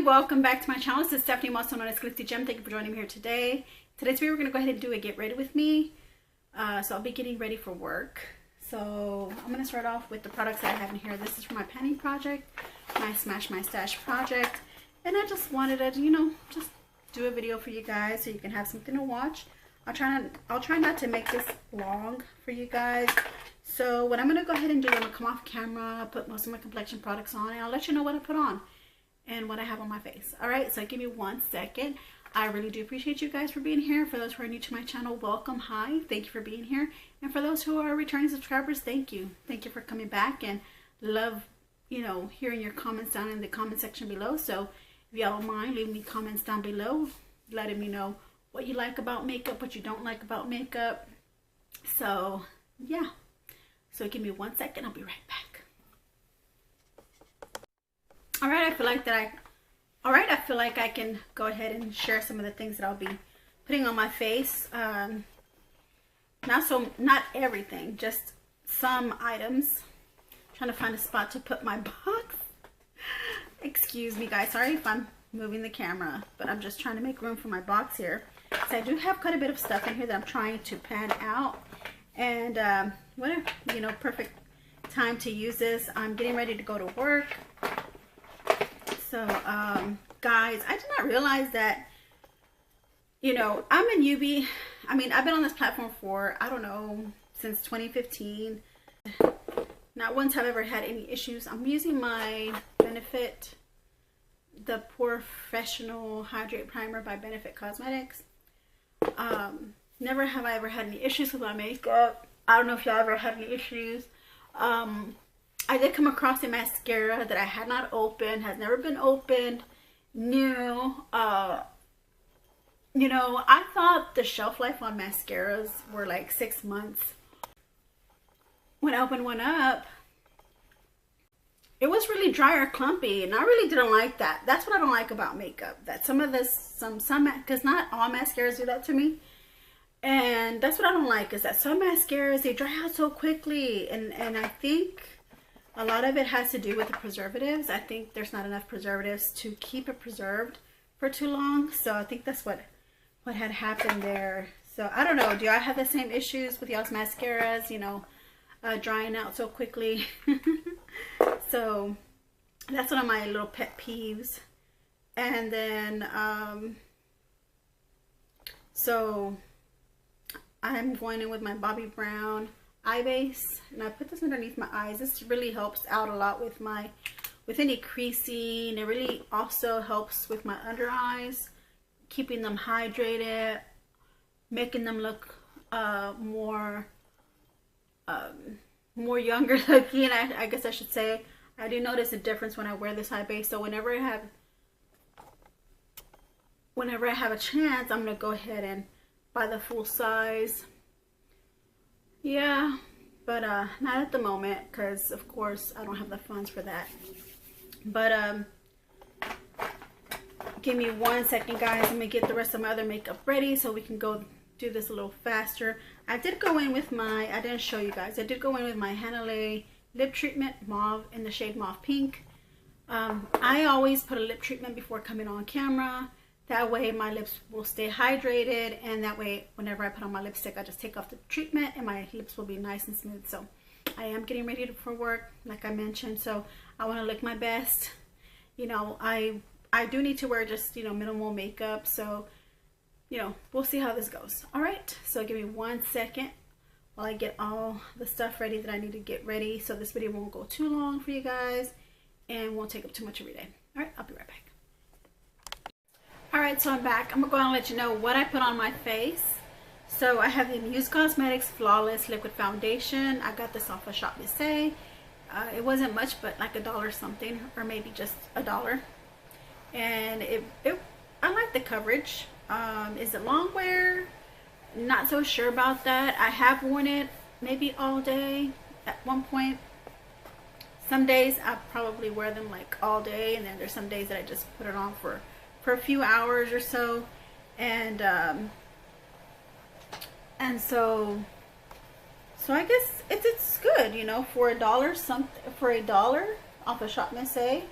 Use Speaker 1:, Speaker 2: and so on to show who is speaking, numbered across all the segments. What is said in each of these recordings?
Speaker 1: welcome back to my channel. This is Stephanie, also known as GLITZYGEM. Thank you for joining me here today. Today's video, we're going to go ahead and do a get ready with me. So I'll be getting ready for work. So I'm going to start off with the products that I have in here. This is for my panning project, my Smash My Stash project. And I just wanted to, just do a video for you guys so you can have something to watch. I'll try not to make this long for you guys. So what I'm going to go ahead and do, I'm going to come off camera, put most of my complexion products on, and I'll let you know what I put on and what I have on my face. Alright, so give me 1 second. I really do appreciate you guys for being here. For those who are new to my channel, welcome. Hi, thank you for being here. And for those who are returning subscribers, thank you. Thank you for coming back, and love, hearing your comments down in the comment section below. So if y'all don't mind, leave me comments down below, letting me know what you like about makeup, what you don't like about makeup. So yeah, so give me 1 second, I'll be right back. Alright, I feel like I can go ahead and share some of the things that I'll be putting on my face. Not everything, just some items. I'm trying to find a spot to put my box. Excuse me guys, sorry if I'm moving the camera, but I'm just trying to make room for my box here. So I do have quite a bit of stuff in here that I'm trying to pan out. And whatever, perfect time to use this. I'm getting ready to go to work. So guys, I did not realize that, I'm a newbie. I mean, I've been on this platform for, I don't know, since 2015. Not once have I ever had any issues. I'm using my Benefit, the Professional Hydrate Primer by Benefit Cosmetics. Never have I ever had any issues with my makeup. I don't know if y'all ever had any issues. I did come across a mascara that I had not opened, has never been opened, new. I thought the shelf life on mascaras were like 6 months. When I opened one up, it was really dry or clumpy, and I really didn't like that. That's what I don't like about makeup. That some because not all mascaras do that to me. And that's what I don't like, is that some mascaras, they dry out so quickly, and I think a lot of it has to do with the preservatives. I think there's not enough preservatives to keep it preserved for too long. So I think that's what had happened there. So I don't know, do y'all have the same issues with y'all's mascaras, drying out so quickly? So that's one of my little pet peeves. And then so I'm going in with my Bobbi Brown eye base, and I put this underneath my eyes. This really helps out a lot with any creasing. It really also helps with my under eyes, keeping them hydrated, making them look more younger looking, I guess I should say. I do notice a difference when I wear this eye base. So whenever I have a chance, I'm gonna go ahead and buy the full size. Yeah, but not at the moment, because of course I don't have the funds for that. But give me 1 second guys, I'm gonna get the rest of my other makeup ready so we can go do this a little faster. I did go in with my, I didn't show you guys, I did go in with my Hanalei lip treatment, mauve, in the shade mauve pink. I always put a lip treatment before coming on camera. That way my lips will stay hydrated, and that way whenever I put on my lipstick, I just take off the treatment and my lips will be nice and smooth. So I am getting ready for work, like I mentioned, so I want to look my best. I do need to wear just, minimal makeup, so, we'll see how this goes. Alright, so give me 1 second while I get all the stuff ready that I need to get ready, so this video won't go too long for you guys and won't take up too much of your day. Alright, I'll be right back. Alright, so I'm back. I'm going to go ahead and let you know what I put on my face. So I have the Muse Cosmetics Flawless Liquid Foundation. I got this off of Shop Glitzzy. It wasn't much, but like $1 something, or maybe just $1. And I like the coverage. Is it long wear? Not so sure about that. I have worn it maybe all day at one point. Some days I probably wear them like all day, and then there's some days that I just put it on for a few hours or so, and so I guess it's good, for $1 off of Shop Glitzzy.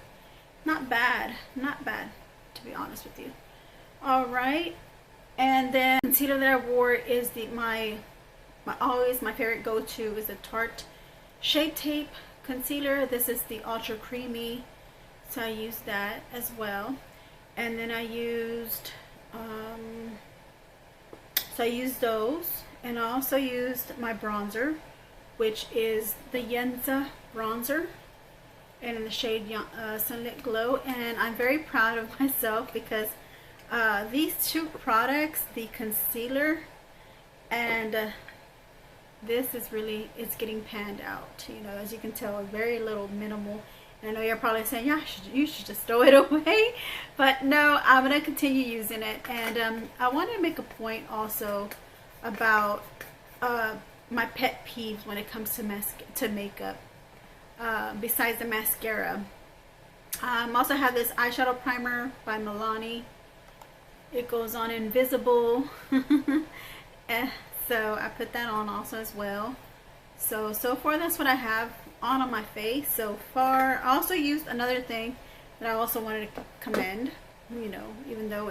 Speaker 1: Not bad, not bad. to be honest with you. All right, and then concealer that I wore is my always my favorite go-to is the Tarte Shape Tape concealer. This is the ultra creamy, so I used that as well. And then I used those, and I also used my bronzer, which is the Yenza bronzer, and in the shade Sunlit Glow. And I'm very proud of myself because these two products, the concealer and this is really, it's getting panned out, you know, as you can tell, very little minimal. And I know you're probably saying, yeah, you should just throw it away, but no, I'm gonna continue using it. And I want to make a point also about my pet peeves when it comes to makeup. Besides the mascara, also have this eyeshadow primer by Milani. It goes on invisible. So I put that on also as well. So far that's what I have on my face so far. I also used another thing that I also wanted to commend, you know, even though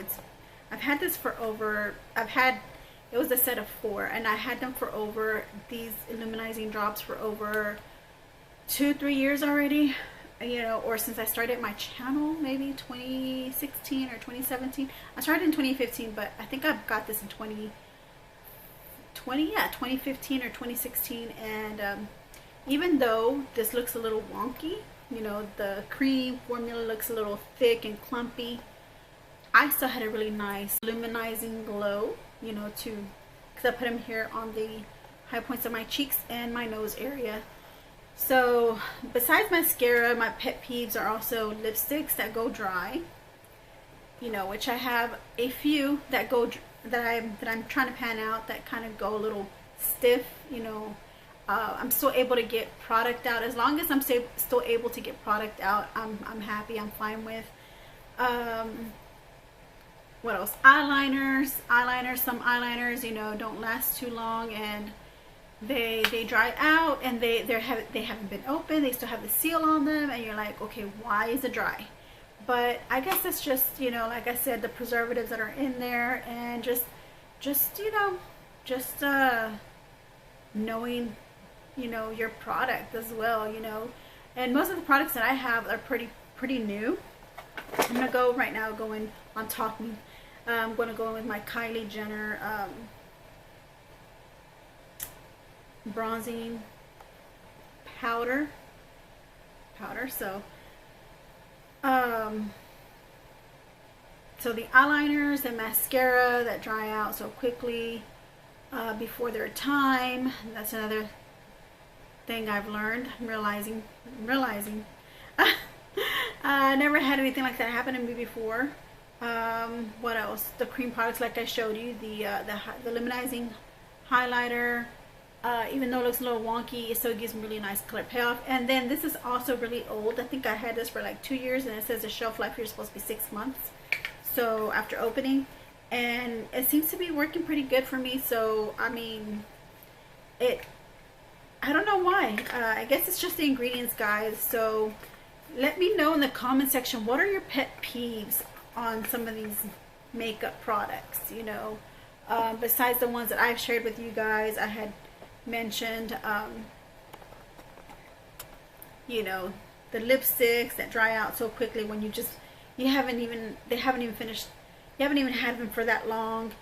Speaker 1: I've had this for over, it was a set of 4, and I had them for over, these illuminizing drops for over 2-3 years already, you know, or since I started my channel, maybe 2016 or 2017. I started in 2015, but I think I got this in 2015 or 2016. And even though this looks a little wonky, you know, the cream formula looks a little thick and clumpy, I still had a really nice luminizing glow, you know, because I put them here on the high points of my cheeks and my nose area. So besides mascara, my pet peeves are also lipsticks that go dry, you know, which I have a few that go that I'm trying to pan out, that kind of go a little stiff, you know. I'm still able to get product out. As long as I'm still able to get product out, I'm happy. I'm fine with. What else? Eyeliners. Some eyeliners, you know, don't last too long, and they dry out, and they haven't been opened. They still have the seal on them, and you're like, okay, why is it dry? But I guess it's just, you know, like I said, the preservatives that are in there, and just you know, just knowing, you know, your product as well, you know. And most of the products that I have are pretty new. I'm gonna go right now, going on talking. I'm gonna go with my Kylie Jenner bronzing powder. So the eyeliners and mascara that dry out so quickly before their time. That's another thing I've learned. I'm realizing. I never had anything like that happen to me before. What else? The cream products, like I showed you, the luminizing highlighter. Even though it looks a little wonky, it still gives me really nice color payoff. And then this is also really old. I think I had this for like 2 years, and it says the shelf life here is supposed to be 6 months. So after opening, and it seems to be working pretty good for me. So I mean, I don't know why. I guess it's just the ingredients, guys. So let me know in the comment section, what are your pet peeves on some of these makeup products, you know, besides the ones that I've shared with you guys. I had mentioned, you know, the lipsticks that dry out so quickly when they haven't even finished, you haven't even had them for that long.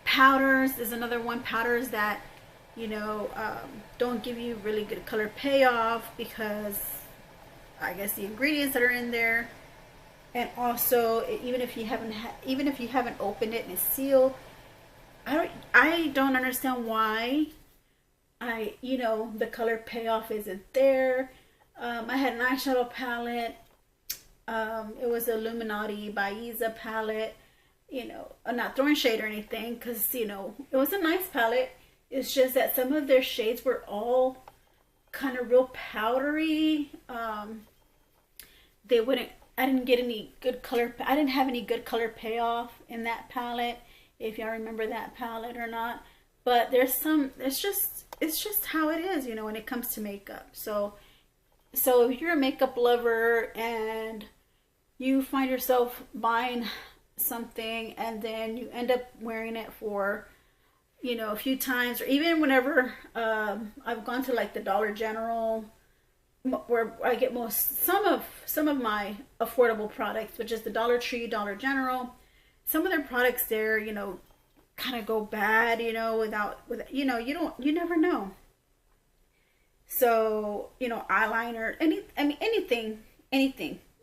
Speaker 1: Powders is another one. Powders that, you know, don't give you really good color payoff because I guess the ingredients that are in there. And also, even if you haven't opened it and it's sealed, I don't understand why you know, the color payoff isn't there. I had an eyeshadow palette. It was a Illuminati by Faiza palette. You know, I'm not throwing shade or anything, because, you know, it was a nice palette. It's just that some of their shades were all kind of real powdery. I didn't get any good color. I didn't have any good color payoff in that palette, if y'all remember that palette or not. But there's some, it's just how it is, you know, when it comes to makeup. So if you're a makeup lover and you find yourself buying something and then you end up wearing it for, you know, a few times, or even whenever I've gone to like the Dollar General, where I get some of my affordable products, which is the Dollar Tree, Dollar General. Some of their products there, you know, kind of go bad, you know, you know, you never know. So, you know, eyeliner, anything,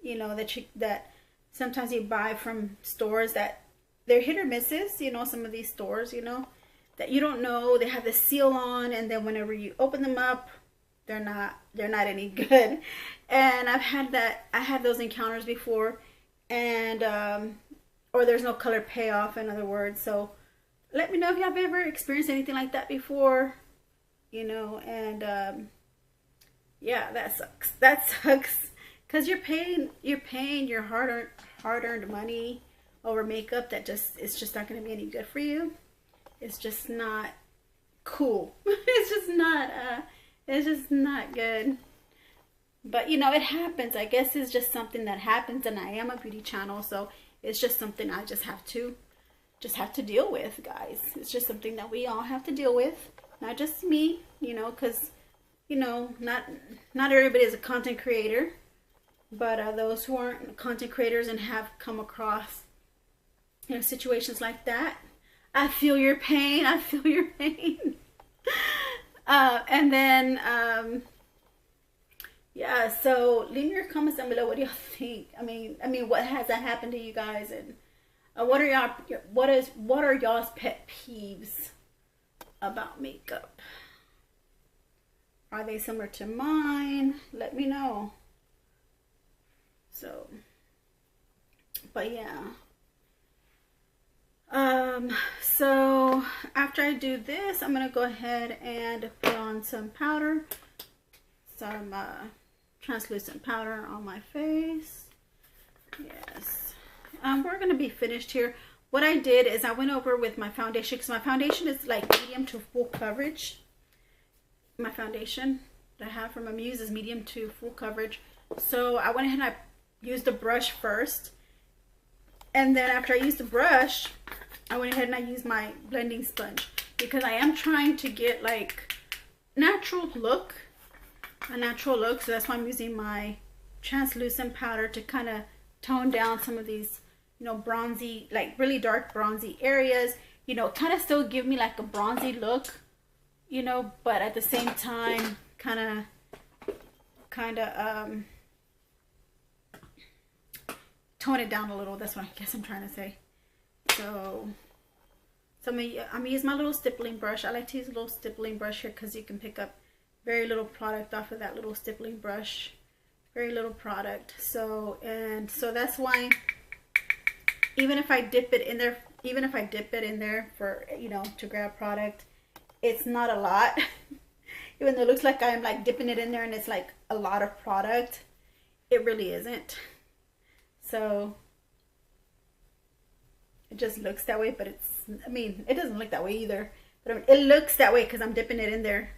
Speaker 1: you know, that sometimes you buy from stores that they're hit or misses, you know, some of these stores, you know, that you don't know, they have the seal on, and then whenever you open them up, they're not any good. And I had those encounters before, and or there's no color payoff, in other words. So let me know if y'all have ever experienced anything like that before, you know. And yeah, that sucks because you're paying your hard-earned money over makeup that it's just not going to be any good for you. It's just not cool. It's just not good. But you know, it happens. I guess it's just something that happens, and I am a beauty channel, so it's just something I just have to deal with, guys. It's just something that we all have to deal with, not just me, you know, because, you know, not everybody is a content creator, but those who aren't content creators and have come across, you know, situations like that, I feel your pain. I feel your pain. And then yeah, so leave me your comments down below. What do y'all think? I mean, what has that happened to you guys? And what are y'all's pet peeves about makeup? Are they similar to mine? Let me know. So, but yeah. So after I do this, I'm gonna go ahead and put on some powder, some translucent powder on my face. Yes. We're gonna be finished here. What I did is I went over with my foundation, because my foundation is like medium to full coverage. My foundation that I have from my Muse is medium to full coverage. So I went ahead and I used the brush first. And then after I used the brush, I went ahead and I used my blending sponge, because I am trying to get like a natural look. So that's why I'm using my translucent powder to kind of tone down some of these, you know, bronzy, like really dark bronzy areas, you know, kind of still give me like a bronzy look, you know, but at the same time kind of tone it down a little. That's what I guess I'm trying to say. So I'm gonna use my little stippling brush. I like to use a little stippling brush here because you can pick up very little product off of that little stippling brush. Very little product. So that's why even if I dip it in there, for, you know, to grab product, it's not a lot. Even though it looks like I'm like dipping it in there and it's like a lot of product, it really isn't. So it just looks that way, but it doesn't look that way either. But it looks that way because I'm dipping it in there.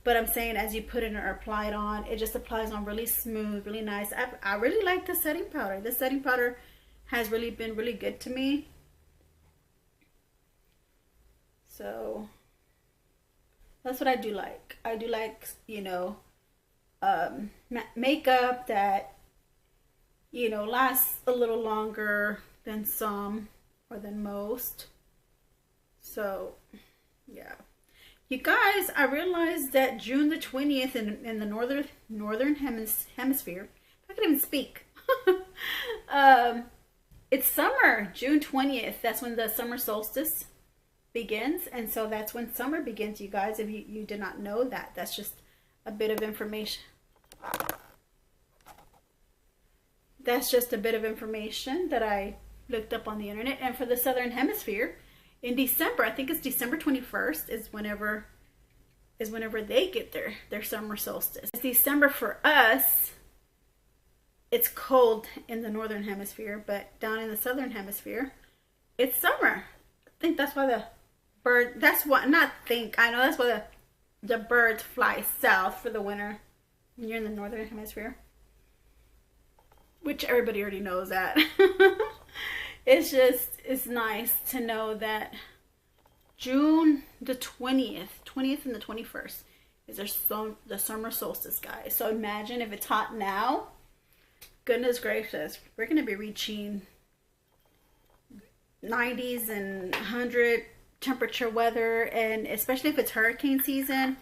Speaker 1: But I'm saying, as you put it or apply it on, it just applies on really smooth, really nice. I really like the setting powder. This setting powder has really been really good to me. So that's what I do like. I do like, you know, makeup that, you know, lasts a little longer than some or than most. So yeah, you guys, I realized that June the 20th in the northern hemisphere, I can't even speak. It's summer. June 20th, that's when the summer solstice begins, and so that's when summer begins, you guys. If you did not know that, that's just a bit of information. That's just a bit of information that I looked up on the internet. And for the southern hemisphere, in December, I think it's December 21st is whenever they get their summer solstice. It's December for us. It's cold in the northern hemisphere, but down in the southern hemisphere, it's summer. I think that's why the bird, that's what, not think, I know that's why the birds fly south for the winter when you're in the northern hemisphere. which everybody already knows that. It's nice to know that June the 20th and the 21st is the summer solstice, guys. So imagine if it's hot now. Goodness gracious, we're going to be reaching 90s and 100 temperature weather, and especially if it's hurricane season,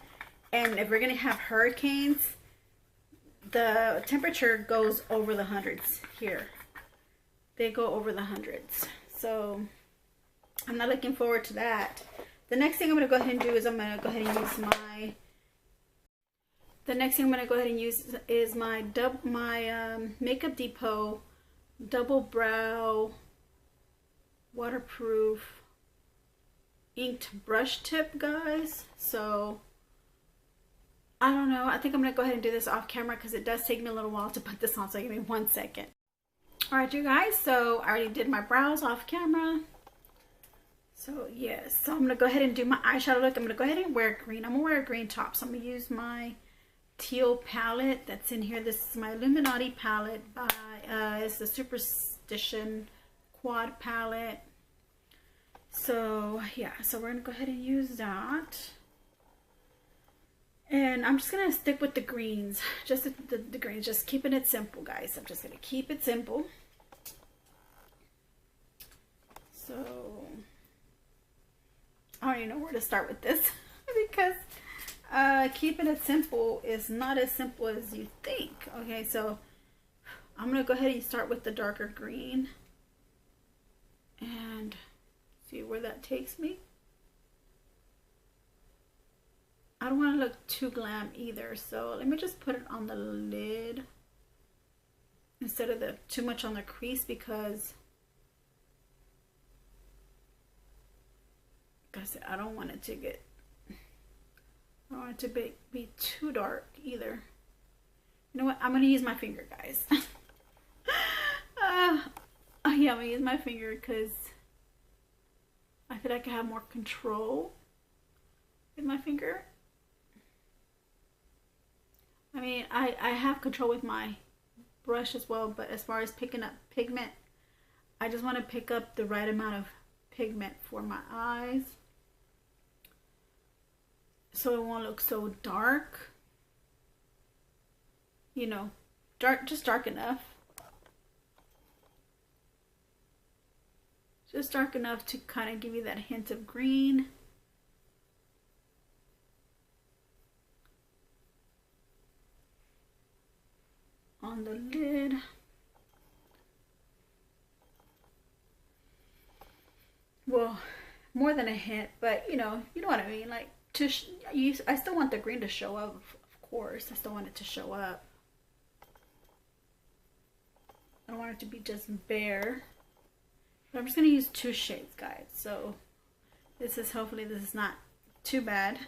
Speaker 1: and if we're going to have hurricanes, the temperature goes over the hundreds here. They go over the hundreds. So I'm not looking forward to that. The next thing I'm going to go ahead and do is I'm going to go ahead and use my Makeup Depot Double Brow Waterproof Inked Brush Tip, guys. So I don't know, I think I'm gonna go ahead and do this off camera because it does take me a little while to put this on, so give me 1 second. All right, you guys, so I already did my brows off camera. So yes, so I'm gonna go ahead and do my eyeshadow look. I'm gonna go ahead and wear green. I'm gonna wear a green top, so I'm gonna use my teal palette that's in here. This is my Illuminati palette by it's the Superstition Quad palette. So yeah, so we're gonna go ahead and use that, and I'm just gonna stick with the greens, just the greens, just keeping it simple, guys. I'm just gonna keep it simple. So I don't even know where to start with this because keeping it simple is not as simple as you think. Okay, so I'm gonna go ahead and start with the darker green and see where that takes me. I don't want to look too glam either, so let me just put it on the lid instead of too much on the crease, because like I said, I don't want it to be too dark either. You know what? I'm gonna use my finger, guys. Yeah, I'm gonna use my finger because I feel like I have more control with my finger. I mean, I have control with my brush as well, but as far as picking up pigment, I just want to pick up the right amount of pigment for my eyes, so it won't look so dark. You know, just dark enough. Just dark enough to kind of give you that hint of green. On the lid. Well, more than a hint, but you know what I mean. Like I still want the green to show up, of course. I still want it to show up. I don't want it to be just bare. But I'm just gonna use 2 shades, guys. So hopefully this is not too bad.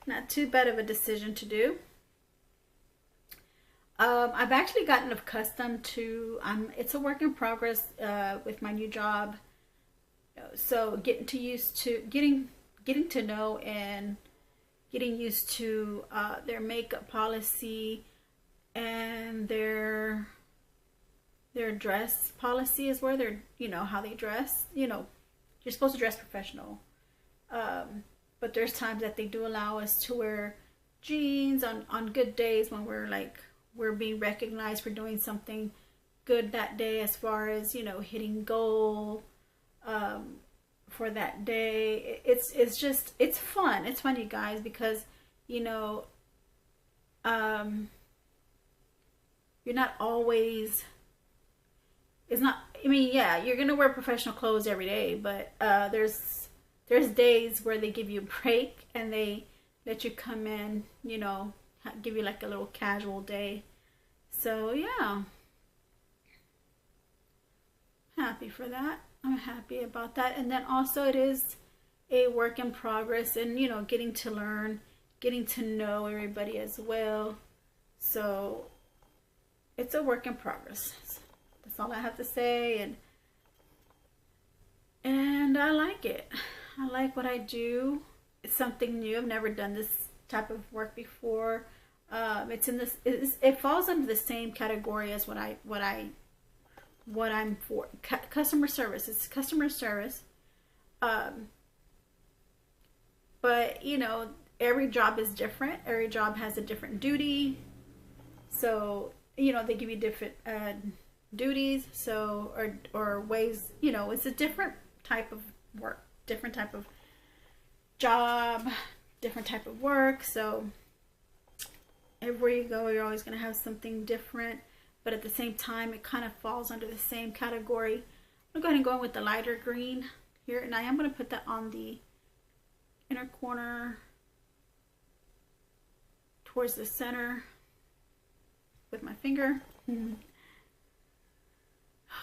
Speaker 1: Not too bad of a decision to do. I've actually gotten accustomed to, it's a work in progress with my new job. So getting to know and getting used to their makeup policy and their dress policy is where they're, how they dress. You're supposed to dress professional. But there's times that they do allow us to wear jeans on good days when we're being recognized for doing something good that day, as far as, hitting goal for that day. It's fun. It's fun, you guys, because, you're not always, yeah, you're going to wear professional clothes every day, but there's days where they give you a break and they let you come in, give you like a little casual day. So yeah, happy for that. I'm happy about that. And then also it is a work in progress, and getting to learn, getting to know everybody as well. So it's a work in progress. That's all I have to say. And I like it. I like what I do. It's something new. I've never done this type of work before. It's in this. It falls under the same category as what I'm for. Customer service. It's customer service. But you know, every job is different. Every job has a different duty. So you know, they give you different duties. So or ways. You know, it's a different type of work, different type of job, different type of work. So everywhere you go, you're always going to have something different, but at the same time it kind of falls under the same category. I'm going to go ahead and go in with the lighter green here, and I am going to put that on the inner corner towards the center with my finger.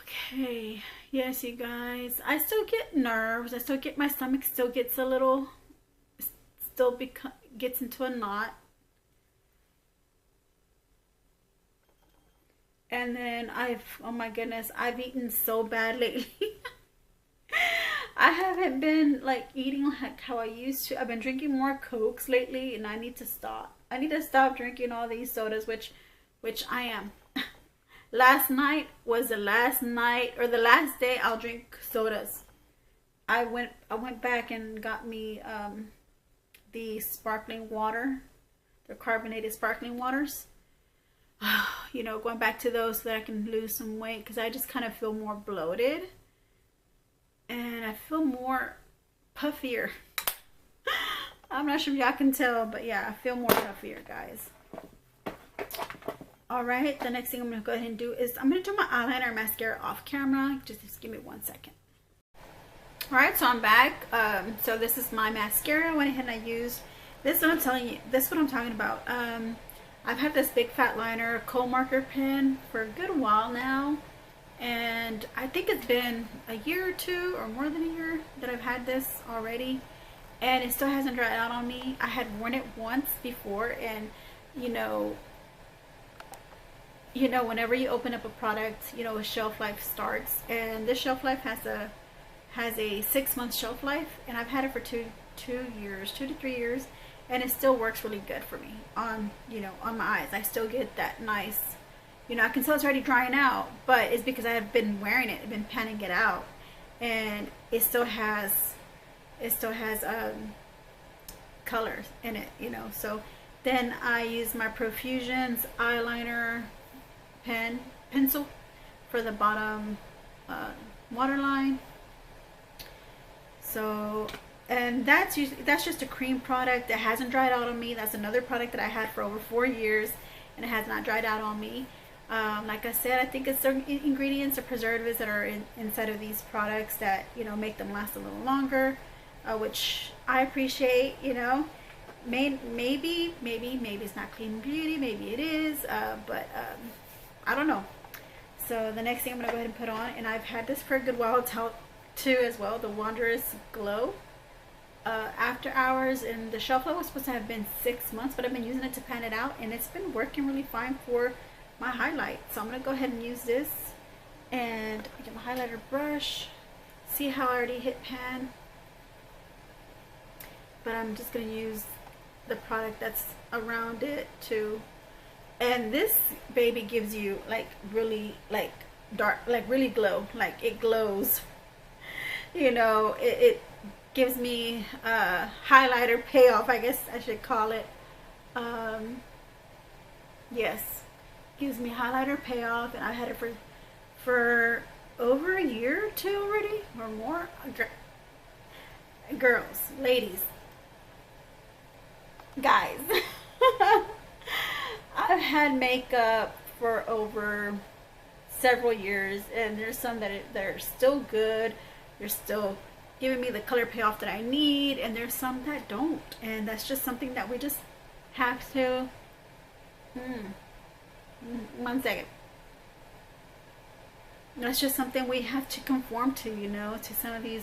Speaker 1: Okay, yes, you guys, I still get nerves. I still get, my stomach still gets a little, gets into a knot. And then oh my goodness, I've eaten so bad lately. I haven't been like eating like how I used to. I've been drinking more Cokes lately, and I need to stop. I need to stop drinking all these sodas, which I am. Last night was the last night, or the last day I'll drink sodas. I went back and got me the sparkling water, the carbonated sparkling waters. You know, going back to those so that I can lose some weight, because I just kind of feel more bloated and I feel more puffier. I'm not sure if y'all can tell, but yeah, I feel more puffier, guys. All right, the next thing I'm going to go ahead and do is I'm going to do my eyeliner and mascara off camera. Just give me 1 second. All right, so I'm back. So this is my mascara. I went ahead and I used this. Is what I'm telling you. This is what I'm talking about. I've had this big fat liner kohl marker pen for a good while now, and I think it's been a year or two or more than a year that I've had this already, and it still hasn't dried out on me. I had worn it once before, and you know whenever you open up a product, you know, a shelf life starts, and this shelf life has a 6-month shelf life, and I've had it for 2 to 3 years. And it still works really good for me on, you know, on my eyes. I still get that nice, you know, I can tell it's already drying out, but it's because I have been wearing it, I've been panning it out, and it still has colors in it, you know. So then I use my Profusions eyeliner pencil for the bottom waterline. So. And that's just a cream product that hasn't dried out on me. That's another product that I had for over 4 years, and it has not dried out on me. Like I said, I think it's certain ingredients or preservatives that are inside of these products that, you know, make them last a little longer, which I appreciate. You know, maybe it's not clean beauty, maybe it is, but I don't know. So the next thing I'm gonna go ahead and put on, and I've had this for a good while too as well, the Wondrous Glow. After hours, and the shelf life was supposed to have been 6 months, but I've been using it to pan it out, and it's been working really fine for my highlight. So I'm gonna go ahead and use this, and get my highlighter brush. See how I already hit pan, but I'm just gonna use the product that's around it too. And this baby gives you like really like dark, like really glow, like it glows, you know. It gives me highlighter payoff, I guess I should call it. Yes, gives me highlighter payoff, and I've had it for over a year or 2 already, or more. Girls, ladies, guys, I've had makeup for over several years, and there's some that are still good. They're still giving me the color payoff that I need, and there's some that don't, and that's just something that we just have to 1 second. That's just something we have to conform to, you know, to some of these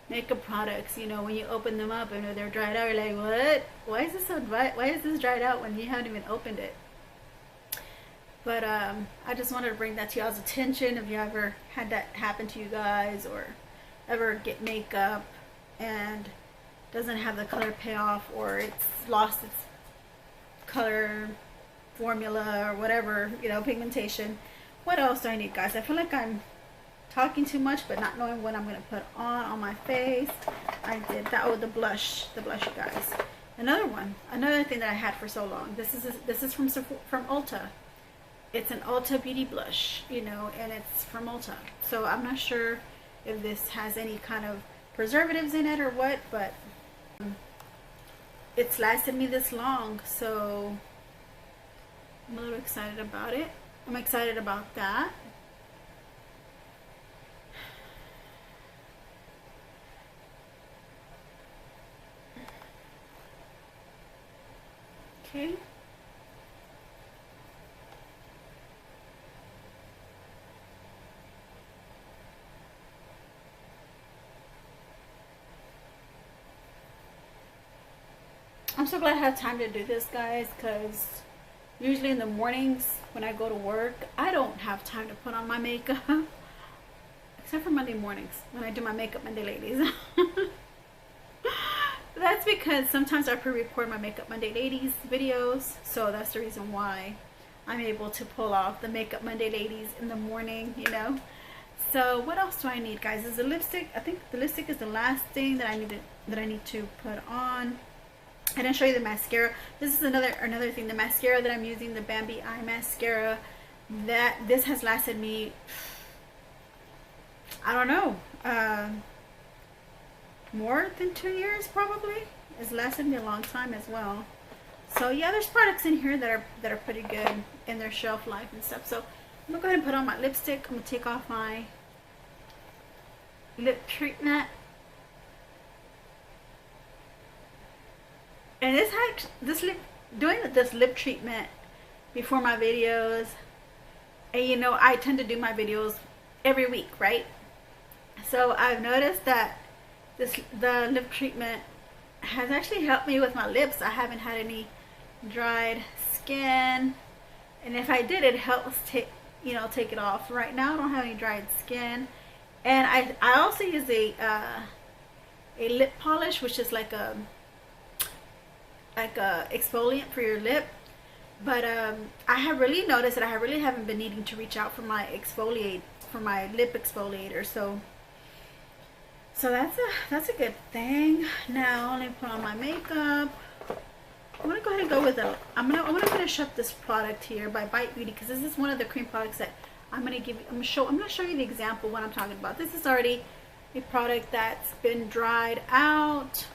Speaker 1: makeup products. You know, when you open them up and they're dried out, you're like, what? Why is this so dry? Why is this dried out when you haven't even opened it? But I just wanted to bring that to y'all's attention. If you ever had that happen to you guys, or ever get makeup and doesn't have the color payoff, or it's lost its color formula or whatever, you know, pigmentation. What else do I need, guys? I feel like I'm talking too much but not knowing what I'm going to put on my face. I did that. Oh, the blush, you guys. Another thing that I had for so long. This is from Ulta. It's an Ulta beauty blush, you know, and it's from Ulta. So I'm not sure if this has any kind of preservatives in it or what, but it's lasted me this long, so I'm a little excited about it. I'm excited about that. Okay. I'm so glad I have time to do this, guys, because usually in the mornings when I go to work, I don't have time to put on my makeup. Except for Monday mornings when I do my makeup Monday ladies. That's because sometimes I pre-record my Makeup Monday Ladies videos, so that's the reason why I'm able to pull off the Makeup Monday Ladies in the morning, you know. So what else do I need, guys? Is the lipstick. I think the lipstick is the last thing that I need to put on. I didn't show you the mascara. This is another thing. The mascara that I'm using, the Bambi Eye Mascara, this has lasted me, I don't know, more than 2 years probably. It's lasted me a long time as well. So yeah, there's products in here that are pretty good in their shelf life and stuff. So I'm gonna go ahead and put on my lipstick. I'm gonna take off my lip treatment. And doing this lip treatment before my videos, and you know, I tend to do my videos every week, right? So I've noticed that the lip treatment has actually helped me with my lips. I haven't had any dried skin, and if I did, it helps take it off. Right now I don't have any dried skin, and I also use a lip polish, which is like a exfoliant for your lip. But I have really noticed that I really haven't been needing to reach out for my lip exfoliator. So that's a good thing. Now let me put on my makeup. I'm gonna go ahead and go with I'm gonna finish up this product here by Bite Beauty, because this is one of the cream products that I'm gonna show you the example what I'm talking about. This is already a product that's been dried out,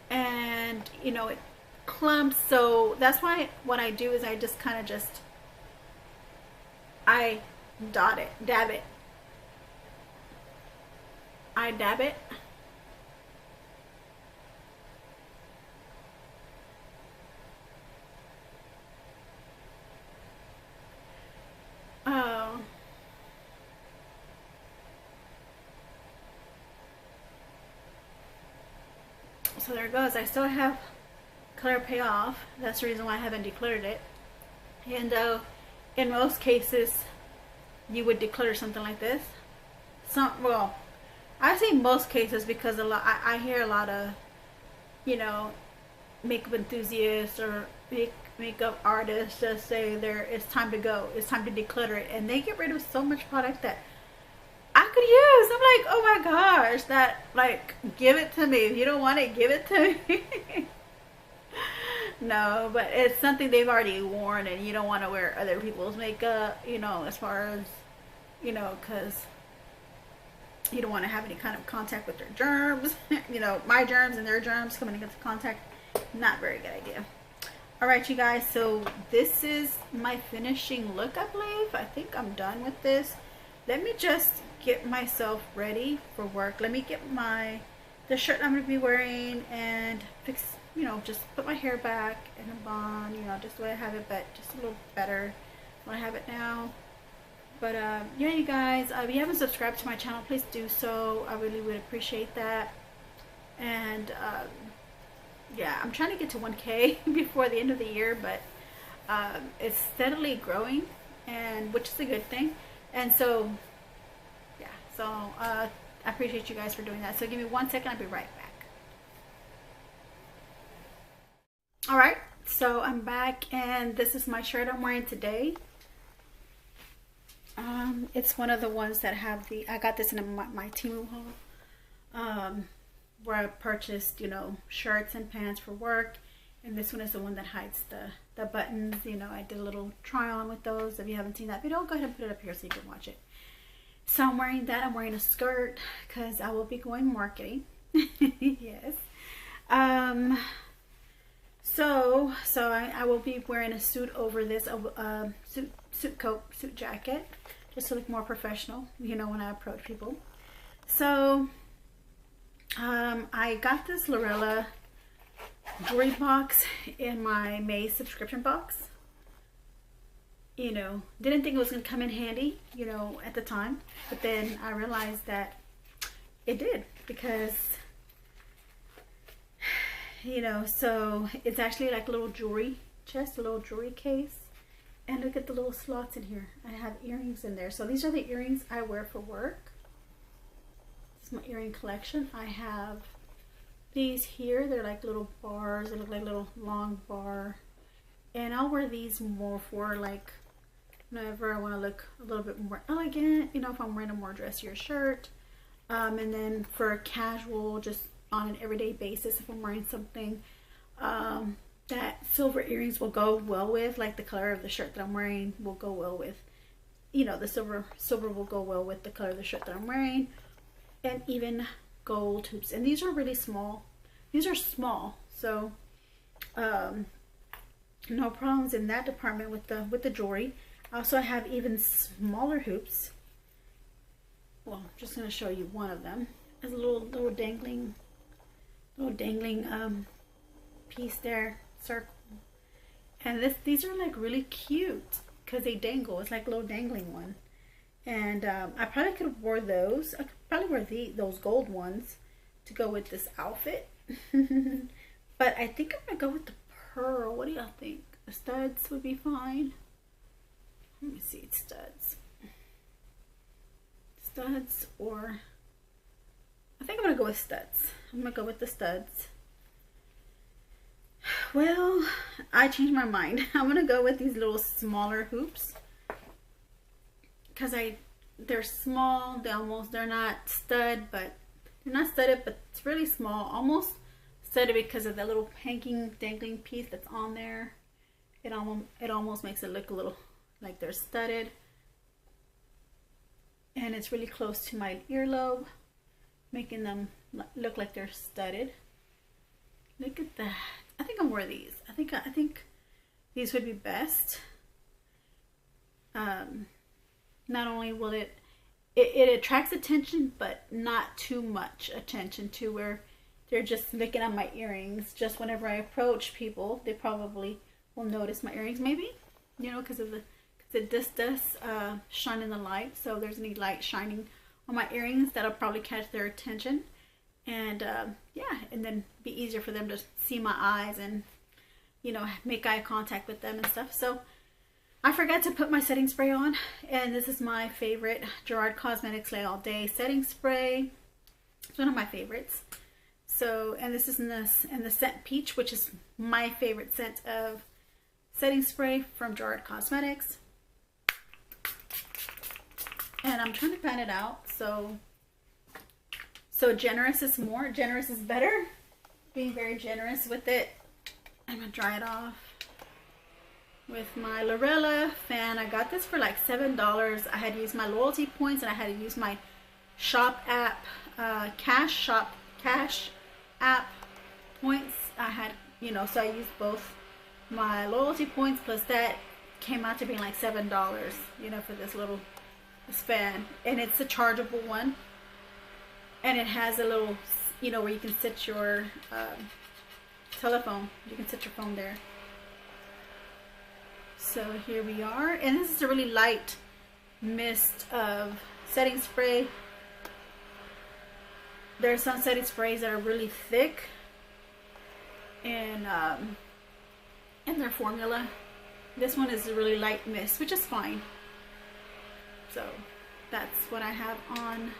Speaker 1: and you know, it clumps. So that's why what I do is I just kind of I dab it. I dab it. Oh. So there it goes. I still have color payoff. That's the reason why I haven't decluttered it. And in most cases, you would declutter something like this. Well, I say most cases because I hear a lot of, you know, makeup enthusiasts or makeup artists just say it's time to go. It's time to declutter it, and they get rid of so much product that I could use. I'm like, oh my gosh, give it to me. If you don't want it, give it to me. No, but it's something they've already worn, and you don't want to wear other people's makeup, you know, as far as, you know, because you don't want to have any kind of contact with their germs. You know, my germs and their germs coming into contact. Not very good idea. Alright, you guys, so this is my finishing look, I believe. I think I'm done with this. Let me just get myself ready for work. Let me get the shirt I'm going to be wearing and fix, you know, just put my hair back in a bun, you know, just the way I have it, but just a little better when I have it now. But yeah, you guys, if you haven't subscribed to my channel, please do so. I really would appreciate that. And yeah, I'm trying to get to 1K before the end of the year, but it's steadily growing, and which is a good thing. And so yeah, so I appreciate you guys for doing that. So give me 1 second, I'll be right back. All right, So I'm back, and this is my shirt I'm wearing today. It's one of the ones that have the, I got this in my Temu haul, where I purchased, you know, shirts and pants for work. And this one is the one that hides the buttons. You know, I did a little try on with those. If you haven't seen that video, go ahead and put it up here so you can watch it. So I'm wearing that. I'm wearing a skirt because I will be going marketing. Yes. So I will be wearing a suit over this, suit coat, suit jacket, just to look more professional, you know, when I approach people. So I got this Lorella jewelry box in my May subscription box. You know, didn't think it was gonna come in handy, you know, at the time, but then I realized that it did, because, you know, so it's actually like a little jewelry chest, a little jewelry case. And look at the little slots in here. I have earrings in there. So these are the earrings I wear for work. This is my earring collection. I have these here. They're like little bars. They look like a little long bar. And I'll wear these more for like whenever I want to look a little bit more elegant. You know, if I'm wearing a more dressier shirt. And then for casual, just on an everyday basis, if I'm wearing something that silver earrings will go well with, like the color of the shirt that I'm wearing will go well with, you know, the silver will go well with the color of the shirt that I'm wearing. And even gold hoops, and these are really small. These are small, so no problems in that department with the jewelry. Also, I have even smaller hoops. Well, I'm just going to show you one of them. There's a little dangling piece there, circle. And these are like really cute because they dangle. It's like a little dangling one. And I probably could have wore those. I could probably wear those gold ones to go with this outfit. But I think I'm gonna go with the pearl. What do y'all think? The studs would be fine. Let me see, studs. Studs, or I think I'm gonna go with studs. I'm gonna go with the studs. Well, I changed my mind. I'm gonna go with these little smaller hoops because they're small. They're not stud, but they're not studded, but it's really small, almost studded because of the little hanging dangling piece that's on there. It almost makes it look a little like they're studded, and it's really close to my earlobe, making them look like they're studded. Look at that. I think I'm wearing these. I think these would be best. Not only will it attracts attention, but not too much attention to where they're just looking at my earrings. Just whenever I approach people, they probably will notice my earrings, maybe, you know, because this does shine in the light. So there's any light shining on my earrings, that'll probably catch their attention. And yeah, and then be easier for them to see my eyes and, you know, make eye contact with them and stuff. So I forgot to put my setting spray on, and this is my favorite Gerard Cosmetics Lay All Day setting spray. It's one of my favorites. So, and this is in the scent Peach, which is my favorite scent of setting spray from Gerard Cosmetics. And I'm trying to pan it out, so generous is more, generous is better. Being very generous with it. I'm gonna dry it off with my Lorella fan. I got this for like $7. I had used my loyalty points, and I had to use my shop app, cash app points. I had, you know, so I used both my loyalty points plus that, came out to being like $7, you know, for this fan. And it's a chargeable one, and it has a little, you know, where you can sit your telephone. You can sit your phone there. So here we are, and this is a really light mist of setting spray. There are some setting sprays that are really thick in their formula. This one is a really light mist, which is fine. So that's what I have on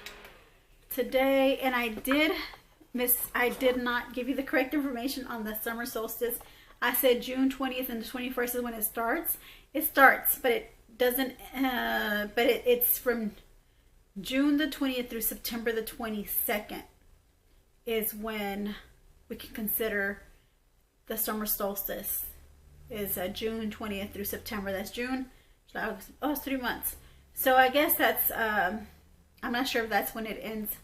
Speaker 1: today. And I did not give you the correct information on the summer solstice. I said June 20th and the 21st is when it starts. It starts, but it doesn't, it's from June the 20th through September the 22nd is when we can consider the summer solstice. Is June 20th through September. That's June, July, August. Oh, it's 3 months. So I guess that's, I'm not sure if that's when it ends,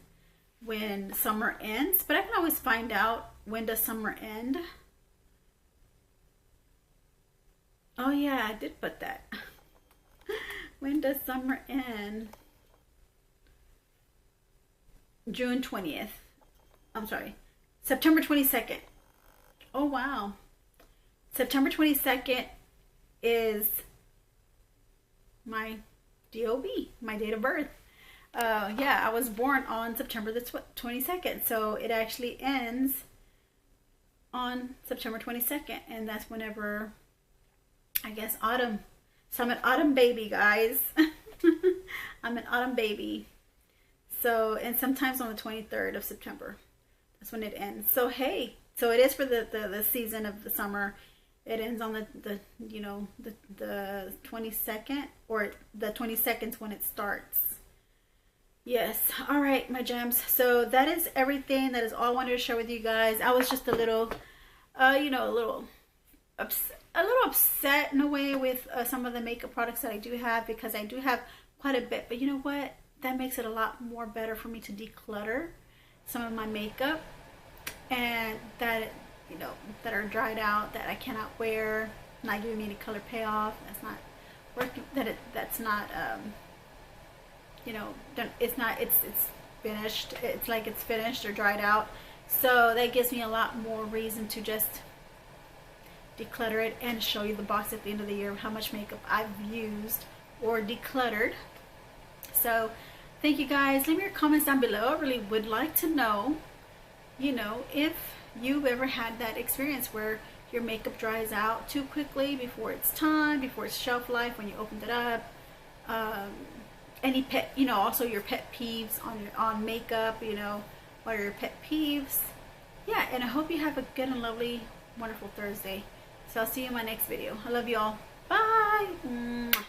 Speaker 1: when summer ends, but I can always find out when does summer end. Oh yeah, I did put that. When does summer end? June 20th. I'm sorry, September 22nd. Oh wow. September 22nd is my DOB, my date of birth. Yeah, I was born on September the 22nd, so it actually ends on September 22nd, and that's whenever, I guess, autumn. So I'm an autumn baby, guys. I'm an autumn baby. So, and sometimes on the 23rd of September, that's when it ends. So hey, so it is for the season of the summer. It ends on the 22nd, or the 22nd is when it starts. Yes. All right, my gems. So that is everything. That is all I wanted to share with you guys. I was just a little, a little upset in a way with some of the makeup products that I do have, because I do have quite a bit. But you know what? That makes it a lot more better for me to declutter some of my makeup, and that, that are dried out, that I cannot wear, not giving me any color payoff. That's not working. That's not. It's finished. It's like it's finished or dried out. So that gives me a lot more reason to just declutter it and show you the box at the end of the year of how much makeup I've used or decluttered. So thank you guys. Leave me your comments down below. I really would like to know, if you've ever had that experience where your makeup dries out too quickly before it's time, before it's shelf life when you opened it up. Any pet, also your pet peeves on makeup, what are your pet peeves? Yeah, and I hope you have a good and lovely, wonderful Thursday. So I'll see you in my next video. I love you all. Bye. Mwah.